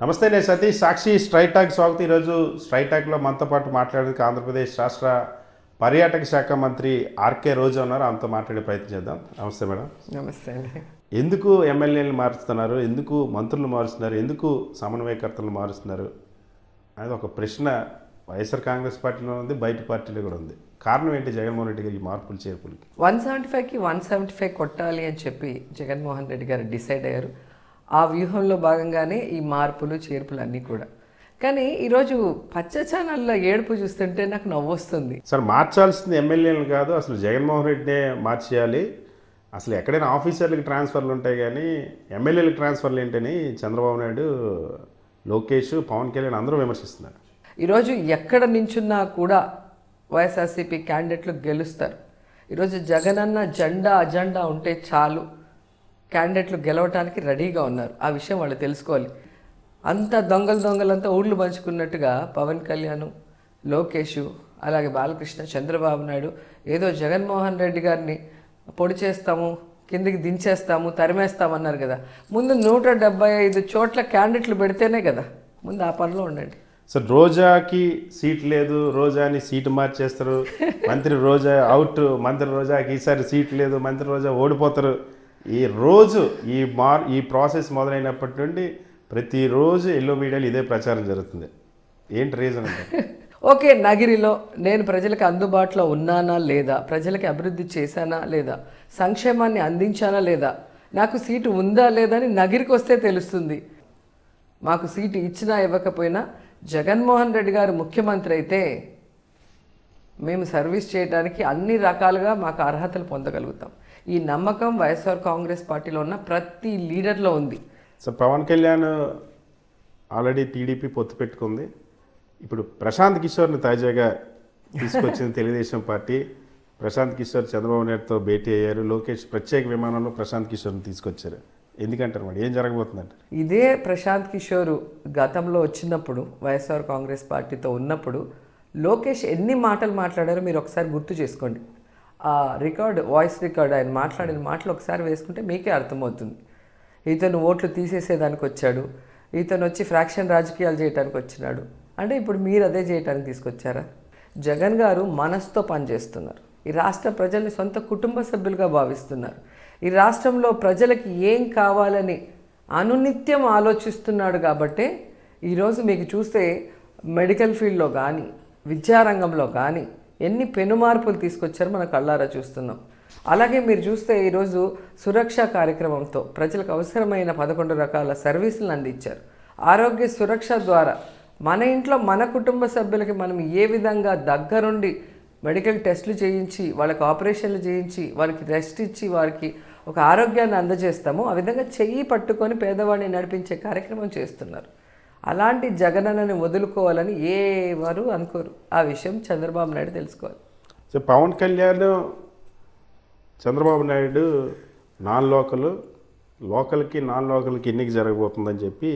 నమస్తే, నేను సతీష్. సాక్షి straight talk స్వాగతం. ఈరోజు స్ట్రైట్ టాక్లో మనతో పాటు మాట్లాడేందుకు ఆంధ్రప్రదేశ్ రాష్ట్ర పర్యాటక శాఖ మంత్రి ఆర్కే రోజా ఉన్నారు. ఆమెతో మాట్లాడే ప్రయత్నం చేద్దాం. నమస్తే మేడం. నమస్తే అండి. ఎందుకు ఎమ్మెల్యేలను మారుస్తున్నారు, ఎందుకు మంత్రులు మారుస్తున్నారు, ఎందుకు సమన్వయకర్తలను మారుస్తున్నారు అనేది ఒక ప్రశ్న వైఎస్ఆర్ కాంగ్రెస్ పార్టీలో ఉంది, బయట పార్టీలో కూడా ఉంది. కారణం ఏంటి జగన్మోహన్ రెడ్డి గారి మార్పులు చేర్పులకి? 175కి 175 కొట్టాలి అని చెప్పి జగన్మోహన్ రెడ్డి గారు డిసైడ్ అయ్యారు. ఆ వ్యూహంలో భాగంగానే ఈ మార్పులు చేర్పులు అన్నీ కూడా. కానీ ఈరోజు పచ్చ ఛానల్లో ఏడుపు చూస్తుంటే నాకు నవ్వొస్తుంది. సార్, మార్చాల్సింది ఎమ్మెల్యేలను కాదు, అసలు జగన్మోహన్ రెడ్డినే మార్చేయాలి. అసలు ఎక్కడైనా ఆఫీసర్లకు ట్రాన్స్ఫర్లు ఉంటాయి కానీ ఎమ్మెల్యేలకు ట్రాన్స్ఫర్లు ఏంటని చంద్రబాబు నాయుడు, లోకేష్, పవన్ కళ్యాణ్ అందరూ విమర్శిస్తున్నారు. ఈరోజు ఎక్కడ నించున్నా కూడా వైఎస్ఆర్సీపీ క్యాండిడేట్లు గెలుస్తారు. ఈరోజు జగనన్న జెండా అజెండా ఉంటే చాలు, క్యాండిడేట్లు గెలవటానికి రెడీగా ఉన్నారు. ఆ విషయం వాళ్ళు తెలుసుకోవాలి. అంతా దొంగలంతా ఊళ్ళు పంచుకున్నట్టుగా పవన్ కళ్యాణ్, లోకేష్, అలాగే బాలకృష్ణ, చంద్రబాబు నాయుడు ఏదో జగన్మోహన్ రెడ్డి గారిని పొడి చేస్తాము, కిందికి దించేస్తాము, తరిమేస్తామన్నారు కదా. ముందు 175 చోట్ల క్యాండిడేట్లు పెడితేనే కదా, ముందు ఆ పనిలో ఉండండి. సార్, రోజాకి సీట్ లేదు, రోజాని సీటు మార్చేస్తారు, మంత్రి రోజా అవుట్, మంత్రి రోజాకి ఈసారి సీట్ లేదు, మంత్రి రోజా ఓడిపోతారు. ఈ రోజు ఈ ప్రాసెస్ మొదలైనప్పటి నుండి ప్రతిరోజు ఎల్లో మీడియాలో ఇదే ప్రచారం జరుగుతుంది. ఏంటి రీజన్ అంటే? ఓకే, నగిరిలో నేను ప్రజలకు అందుబాటులో ఉన్నానా లేదా, ప్రజలకి అభివృద్ధి చేశానా లేదా, సంక్షేమాన్ని అందించానా లేదా, నాకు సీటు ఉందా లేదా అని నగిరికి వస్తే తెలుస్తుంది. మాకు సీటు ఇచ్చినా ఇవ్వకపోయినా జగన్మోహన్ రెడ్డి గారు ముఖ్యమంత్రి అయితే మేము సర్వీస్ చేయడానికి అన్ని రకాలుగా మాకు అర్హతలు పొందగలుగుతాం. ఈ నమ్మకం వైఎస్ఆర్ కాంగ్రెస్ పార్టీలో ఉన్న ప్రతి లీడర్లో ఉంది. So Pawan Kalyan already TDP పొత్తు పెట్టుకుంది. ఇప్పుడు ప్రశాంత్ కిషోర్ని తాజాగా తీసుకొచ్చింది తెలుగుదేశం పార్టీ. ప్రశాంత్ కిషోర్ చంద్రబాబు నాయుడుతో భేటీ అయ్యారు. లోకేష్ ప్రత్యేక విమానంలో ప్రశాంత్ కిషోర్ని తీసుకొచ్చారు. ఎందుకంటారు మరి, ఏం జరగబోతుందంటారు? ఇదే ప్రశాంత్ కిషోర్ గతంలో వచ్చినప్పుడు వైఎస్ఆర్ కాంగ్రెస్ పార్టీతో ఉన్నప్పుడు లోకేష్ ఎన్ని మాటలు మాట్లాడారో మీరు ఒకసారి గుర్తు చేసుకోండి. ఆ రికార్డ్, వాయిస్ రికార్డ్, ఆయన మాట్లాడిన మాటలు ఒకసారి వేసుకుంటే మీకే అర్థమవుతుంది. ఇతను ఓట్లు తీసేసేదానికి వచ్చాడు, ఇతను వచ్చి ఫ్రాక్షన్ రాజకీయాలు చేయడానికి వచ్చినాడు అంటే ఇప్పుడు మీరు అదే చేయడానికి తీసుకొచ్చారా? జగన్ గారు మనసుతో పనిచేస్తున్నారు. ఈ రాష్ట్ర ప్రజల్ని సొంత కుటుంబ సభ్యులుగా భావిస్తున్నారు. ఈ రాష్ట్రంలో ప్రజలకి ఏం కావాలని అనునిత్యం ఆలోచిస్తున్నాడు. కాబట్టే ఈరోజు మీకు చూస్తే మెడికల్ ఫీల్డ్లో కానీ, విద్యారంగంలో కానీ ఎన్ని పెనుమార్పులు తీసుకొచ్చారో మన కళ్ళారా చూస్తున్నాం. అలాగే మీరు చూస్తే ఈరోజు సురక్ష కార్యక్రమంతో ప్రజలకు అవసరమైన 11 రకాల సర్వీసులను అందించారు. ఆరోగ్య సురక్ష ద్వారా మన ఇంట్లో మన కుటుంబ సభ్యులకి మనం ఏ విధంగా దగ్గరుండి మెడికల్ టెస్టులు చేయించి, వాళ్ళకి ఆపరేషన్లు చేయించి, వారికి రెస్ట్ ఇచ్చి, వారికి ఒక ఆరోగ్యాన్ని అందజేస్తామో ఆ విధంగా చెయ్యి పట్టుకొని పేదవాడిని నడిపించే కార్యక్రమం చేస్తున్నారు. అలాంటి జగనన్నని వదులుకోవాలని ఎవరు అనుకోరు. ఆ విషయం చంద్రబాబు నాయుడు తెలుసుకోవాలి. సో పవన్ కళ్యాణ్, చంద్రబాబు నాయుడు నాన్ లోకల్కి నాన్ లోకల్కి ఎన్నిక జరగబోతుందని చెప్పి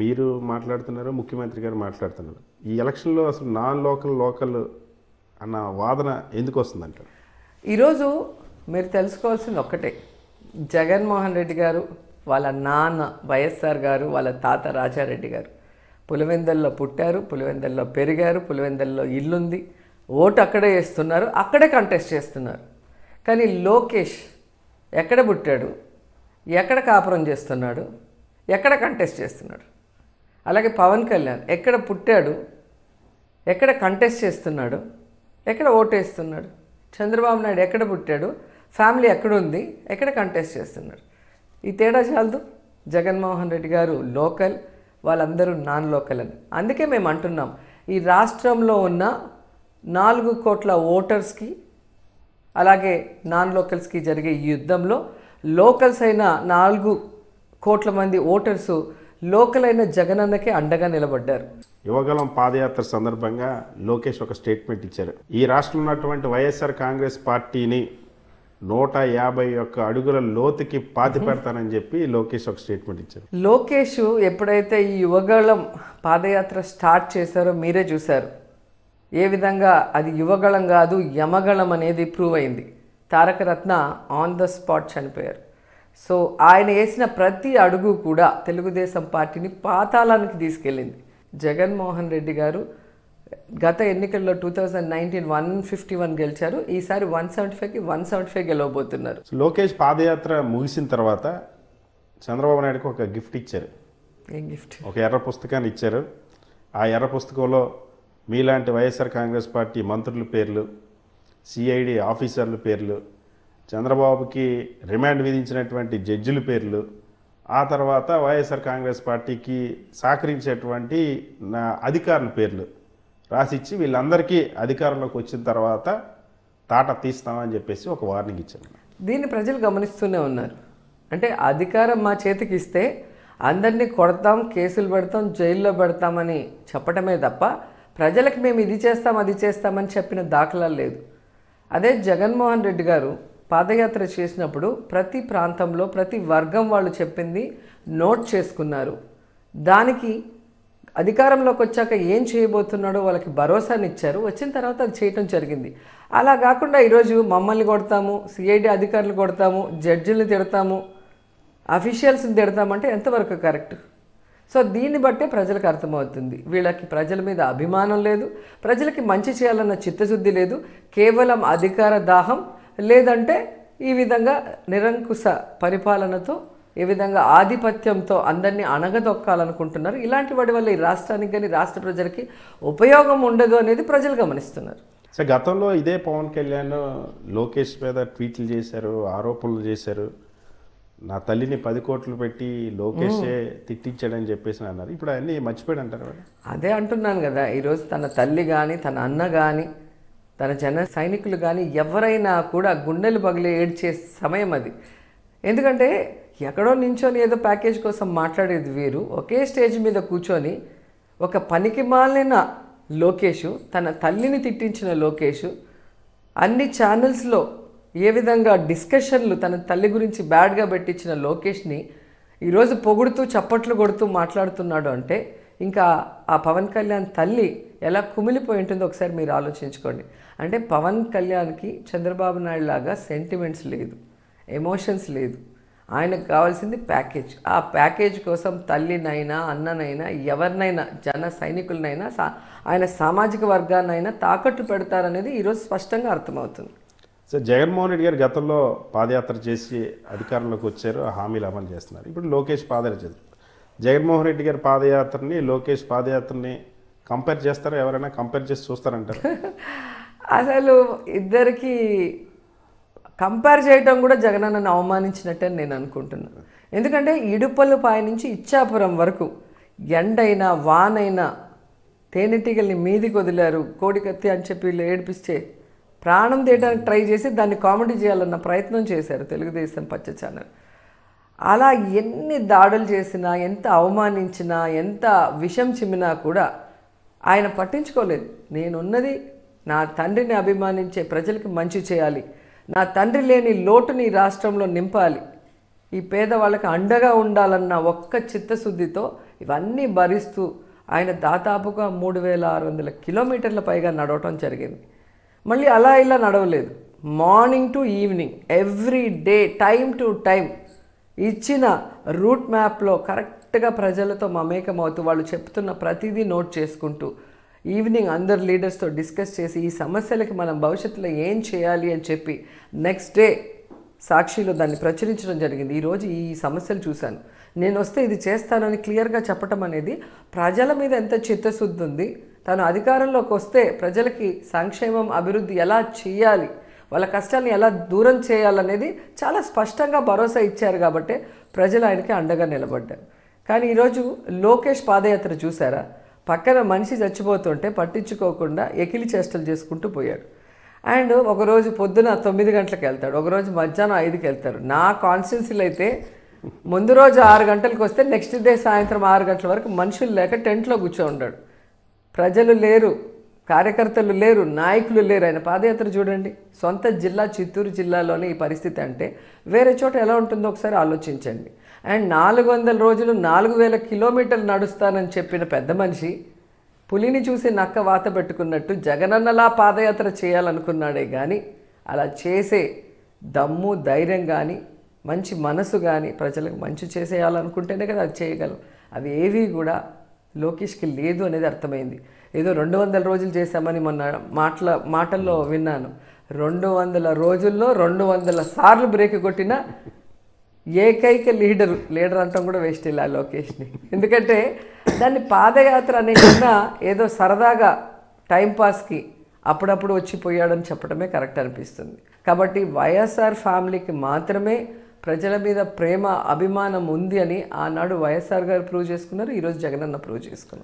మీరు మాట్లాడుతున్నారు, ముఖ్యమంత్రి గారు మాట్లాడుతున్నారు. ఈ ఎలక్షన్లో అసలు నాన్ లోకల్ అన్న వాదన ఎందుకు వస్తుందంటారు? ఈరోజు మీరు తెలుసుకోవాల్సింది ఒక్కటే, జగన్మోహన్ రెడ్డి గారు, వాళ్ళ నాన్న వైఎస్ఆర్ గారు, వాళ్ళ తాత రాజారెడ్డి గారు పులివెందుల్లో పుట్టారు, పులివెందుల్లో పెరిగారు, పులివెందుల్లో ఇల్లుంది, ఓటు అక్కడే వేస్తున్నారు, అక్కడే కంటెస్ట్ చేస్తున్నారు. కానీ లోకేష్ ఎక్కడ పుట్టాడు, ఎక్కడ కాపురం చేస్తున్నాడు, ఎక్కడ కంటెస్ట్ చేస్తున్నాడు? అలాగే పవన్ కళ్యాణ్ ఎక్కడ పుట్టాడు, ఎక్కడ కంటెస్ట్ చేస్తున్నాడు, ఎక్కడ ఓటు వేస్తున్నాడు? చంద్రబాబు నాయుడు ఎక్కడ పుట్టాడు, ఫ్యామిలీ ఎక్కడుంది, ఎక్కడ కంటెస్ట్ చేస్తున్నాడు? ఈ తేడా చాలదు. జగన్మోహన్ రెడ్డి గారు లోకల్, వాళ్ళందరూ నాన్ లోకల్ అని. అందుకే మేము అంటున్నాం, ఈ రాష్ట్రంలో ఉన్న 4 కోట్ల ఓటర్స్కి అలాగే నాన్ లోకల్స్కి జరిగే ఈ యుద్ధంలో లోకల్స్ అయిన 4 కోట్ల మంది ఓటర్సు లోకల్ అయిన జగనన్నకే అండగా నిలబడ్డారు. యువగలం పాదయాత్ర సందర్భంగా లోకేష్ ఒక స్టేట్మెంట్ ఇచ్చారు. ఈ రాష్ట్రంలో ఉన్నటువంటి వైఎస్ఆర్ కాంగ్రెస్ పార్టీని 151 అడుగుల లోతుకి పాతి పెడతానని చెప్పి లోకేష్ ఒక స్టేట్మెంట్ ఇచ్చారు. లోకేష్ ఎప్పుడైతే ఈ యువగళం పాదయాత్ర స్టార్ట్ చేశారో మీరే చూశారు. ఏ విధంగా అది యువగళం కాదు, యమగళం అనేది ప్రూవ్ అయింది. తారక రత్న ఆన్ ద స్పాట్ చనిపోయారు. సో ఆయన వేసిన ప్రతి అడుగు కూడా తెలుగుదేశం పార్టీని పాతాళానికి తీసుకెళ్ళింది. జగన్మోహన్ రెడ్డి గారు గత ఎన్నికల్లో 2019 151 గెలిచారు. ఈసారి 175కి 175 గెలవబోతున్నారు. లోకేష్ పాదయాత్ర ముగిసిన తర్వాత చంద్రబాబు నాయుడుకి ఒక గిఫ్ట్ ఇచ్చారు. ఏం గిఫ్ట్? ఒక ఎర్ర పుస్తకాన్ని ఇచ్చారు. ఆ ఎర్ర పుస్తకంలో మీలాంటి వైఎస్ఆర్ కాంగ్రెస్ పార్టీ మంత్రుల పేర్లు, సిఐడి ఆఫీసర్ల పేర్లు, చంద్రబాబుకి రిమాండ్ విధించినటువంటి జడ్జిల పేర్లు, ఆ తర్వాత వైఎస్ఆర్ కాంగ్రెస్ పార్టీకి సహకరించేటువంటి అధికారుల పేర్లు రాసిచ్చి వీళ్ళందరికీ అధికారంలోకి వచ్చిన తర్వాత తాట తీస్తామని చెప్పేసి ఒక వార్నింగ్ ఇచ్చారు. దీన్ని ప్రజలు గమనిస్తూనే ఉన్నారు. అంటే అధికారం మా చేతికి ఇస్తే అందరినీ కొడతాం, కేసులు పెడతాం, జైల్లో పెడతామని చెప్పటమే తప్ప ప్రజలకు మేము ఇది చేస్తాం అది చేస్తామని చెప్పిన దాఖలాలు లేదు. అదే జగన్మోహన్ రెడ్డి గారు పాదయాత్ర చేసినప్పుడు ప్రతి ప్రాంతంలో ప్రతి వర్గం వాళ్ళు చెప్పింది నోట్ చేసుకున్నారు. దానికి అధికారంలోకి వచ్చాక ఏం చేయబోతున్నాడో వాళ్ళకి భరోసానిచ్చారు. వచ్చిన తర్వాత అది చేయటం జరిగింది. అలా కాకుండా ఈరోజు మమ్మల్ని కొడతాము, సిఐడి అధికారులు కొడతాము, జడ్జిల్ని తిడతాము, అఫీషియల్స్ని తిడతామంటే ఎంతవరకు కరెక్ట్? సో దీన్ని బట్టే ప్రజలకు అర్థమవుతుంది వీళ్ళకి ప్రజల మీద అభిమానం లేదు, ప్రజలకి మంచి చేయాలన్న చిత్తశుద్ధి లేదు, కేవలం అధికార దాహం, లేదంటే ఈ విధంగా నిరంకుశ పరిపాలనతో, ఏ విధంగా ఆధిపత్యంతో అందరినీ అణగదొక్కాలనుకుంటున్నారు. ఇలాంటి వాటి వల్ల ఈ రాష్ట్రానికి కానీ రాష్ట్ర ప్రజలకి ఉపయోగం ఉండదు అనేది ప్రజలు గమనిస్తున్నారు. సో గతంలో ఇదే పవన్ కళ్యాణ్ లోకేష్ మీద ట్వీట్లు చేశారు, ఆరోపణలు చేశారు. నా తల్లిని 10 కోట్లు పెట్టి లోకేషే తిట్టించాడని చెప్పేసి అన్నారు. ఇప్పుడు అన్నీ మర్చిపోయాడు అంటారు. అదే అంటున్నాను కదా, ఈరోజు తన తల్లి కానీ, తన అన్న కానీ, తన జన సైనికులు కానీ ఎవరైనా కూడా గుండెలు పగిలి ఏడ్చే సమయం అది. ఎందుకంటే ఎక్కడో నించొని ఏదో ప్యాకేజ్ కోసం మాట్లాడేది వేరు, ఒకే స్టేజ్ మీద కూర్చొని ఒక పనికి మాలిన లోకేష్, తన తల్లిని తిట్టించిన లోకేష్, అన్ని ఛానల్స్లో ఏ విధంగా డిస్కషన్లు తన తల్లి గురించి బ్యాడ్గా పెట్టించిన లోకేష్ని ఈరోజు పొగుడుతూ చప్పట్లు కొడుతూ మాట్లాడుతున్నాడు అంటే ఇంకా ఆ పవన్ కళ్యాణ్ తల్లి ఎలా కుమిలిపోయి ఉంటుందో ఒకసారి మీరు ఆలోచించుకోండి. అంటే పవన్ కళ్యాణ్కి చంద్రబాబు నాయుడు లాగా సెంటిమెంట్స్ లేదు, ఎమోషన్స్ లేదు. ఆయనకు కావాల్సింది ప్యాకేజ్. ఆ ప్యాకేజ్ కోసం తల్లినైనా, అన్ననైనా, ఎవరినైనా, జన సైనికులనైనా, ఆయన సామాజిక వర్గాన్నైనా తాకట్టు పెడతారనేది ఈరోజు స్పష్టంగా అర్థమవుతుంది. సో జగన్మోహన్ రెడ్డి గారు గతంలో పాదయాత్ర చేసి అధికారంలోకి వచ్చారు, ఆ హామీలు అమలు చేస్తున్నారు. ఇప్పుడు లోకేష్ పాదయాత్ర చేస్తారు. జగన్మోహన్ రెడ్డి గారి పాదయాత్రని లోకేష్ పాదయాత్రని కంపేర్ చేస్తారా? ఎవరైనా కంపేర్ చేసి చూస్తారంటారు? అసలు ఇద్దరికి కంపేర్ చేయటం కూడా జగనన్నను అవమానించినట్టే నేను అనుకుంటున్నాను. ఎందుకంటే ఇడుపల్లిపాయ నుంచి ఇచ్చాపురం వరకు ఎండైనా వానైనా తేనెటీగల్ని మీదికి వదిలారు, కోడికత్తి అని చెప్పి వీళ్ళు ఏడిపిస్తే ప్రాణం తీయడానికి ట్రై చేసి దాన్ని కామెడీ చేయాలన్న ప్రయత్నం చేశారు తెలుగుదేశం పచ్చ ఛానల్. అలా ఎన్ని దాడులు చేసినా, ఎంత అవమానించినా, ఎంత విషం చిమ్మినా కూడా ఆయన పట్టించుకోలేదు. నేనున్నది నా తండ్రిని అభిమానించే ప్రజలకు మంచి చేయాలి, నా తండ్రి లేని లోటుని రాష్ట్రంలో నింపాలి, ఈ పేదవాళ్ళకి అండగా ఉండాలన్న ఒక్క చిత్తశుద్ధితో ఇవన్నీ భరిస్తూ ఆయన దాదాపుగా 3600 కిలోమీటర్ల పైగా నడవటం జరిగింది. మళ్ళీ అలా ఇలా నడవలేదు, morning to evening every day time to time ఇచ్చిన రూట్ మ్యాప్లో కరెక్ట్గా ప్రజలతో మమేకమవుతూ వాళ్ళు చెప్తున్న ప్రతిదీ నోట్ చేసుకుంటూ ఈవినింగ్ అందరు లీడర్స్తో డిస్కస్ చేసి ఈ సమస్యలకి మనం భవిష్యత్తులో ఏం చేయాలి అని చెప్పి నెక్స్ట్ డే సాక్షిలో దాన్ని ప్రచురించడం జరిగింది. ఈరోజు ఈ సమస్యలు చూశాను, నేను వస్తే ఇది చేస్తానని క్లియర్గా చెప్పటం అనేది ప్రజల మీద ఎంత చిత్తశుద్ధి ఉంది. తను అధికారంలోకి వస్తే ప్రజలకి సంక్షేమం, అభివృద్ధి ఎలా చేయాలి, వాళ్ళ కష్టాన్ని ఎలా దూరం చేయాలనేది చాలా స్పష్టంగా భరోసా ఇచ్చారు కాబట్టి ప్రజలు ఆయనకి అండగా నిలబడ్డారు. కానీ ఈరోజు లోకేష్ పాదయాత్ర చూసారా, పక్కన మనిషి చచ్చిపోతుంటే పట్టించుకోకుండా ఎకిలి చేష్టలు చేసుకుంటూ పోయాడు. అండ్ ఒకరోజు పొద్దున 9 గంటలకు వెళ్తాడు, ఒకరోజు మధ్యాహ్నం 5కి వెళ్తారు. నా కాన్స్టిట్యున్సీలో అయితే ముందు రోజు 6 గంటలకు వస్తే నెక్స్ట్ డే సాయంత్రం 6 గంటల వరకు మనుషులు లేక టెంట్లో కూర్చో ఉన్నాడు. ప్రజలు లేరు, కార్యకర్తలు లేరు, నాయకులు లేరు. ఆయన పాదయాత్ర చూడండి, సొంత జిల్లా చిత్తూరు జిల్లాలోనే ఈ పరిస్థితి అంటే వేరే చోట ఎలా ఉంటుందో ఒకసారి ఆలోచించండి. అండ్ 400 రోజులు 4000 కిలోమీటర్లు నడుస్తానని చెప్పిన పెద్ద మనిషి పులిని చూసి నక్క వాత పెట్టుకున్నట్టు జగనన్నలా పాదయాత్ర చేయాలనుకున్నాడే కానీ అలా చేసే దమ్ము, ధైర్యం కానీ మంచి మనసు కానీ ప్రజలకు మంచి చేసేయాలనుకుంటేనే కదా అది చేయగలం. అవి ఏవి కూడా లోకేష్కి లేదు అనేది అర్థమైంది. ఏదో 200 రోజులు చేశామని మొన్న మాటల్లో విన్నాను. 200 రోజుల్లో 200 సార్లు బ్రేక్ కొట్టిన ఏకైక లీడర్ అంటాం కూడా వేస్ట్ ఇలా లోకేష్ని. ఎందుకంటే దాన్ని పాదయాత్ర అనే కన్నా ఏదో సరదాగా టైంపాస్కి అప్పుడప్పుడు వచ్చిపోయాడని చెప్పడమే కరెక్ట్ అనిపిస్తుంది. కాబట్టి వైఎస్ఆర్ ఫ్యామిలీకి మాత్రమే ప్రజల మీద ప్రేమ అభిమానం ఉంది అని ఆనాడు వైఎస్ఆర్ గారు ప్రూవ్ చేసుకున్నారు, ఈరోజు జగనన్న ప్రూవ్ చేసుకున్నారు.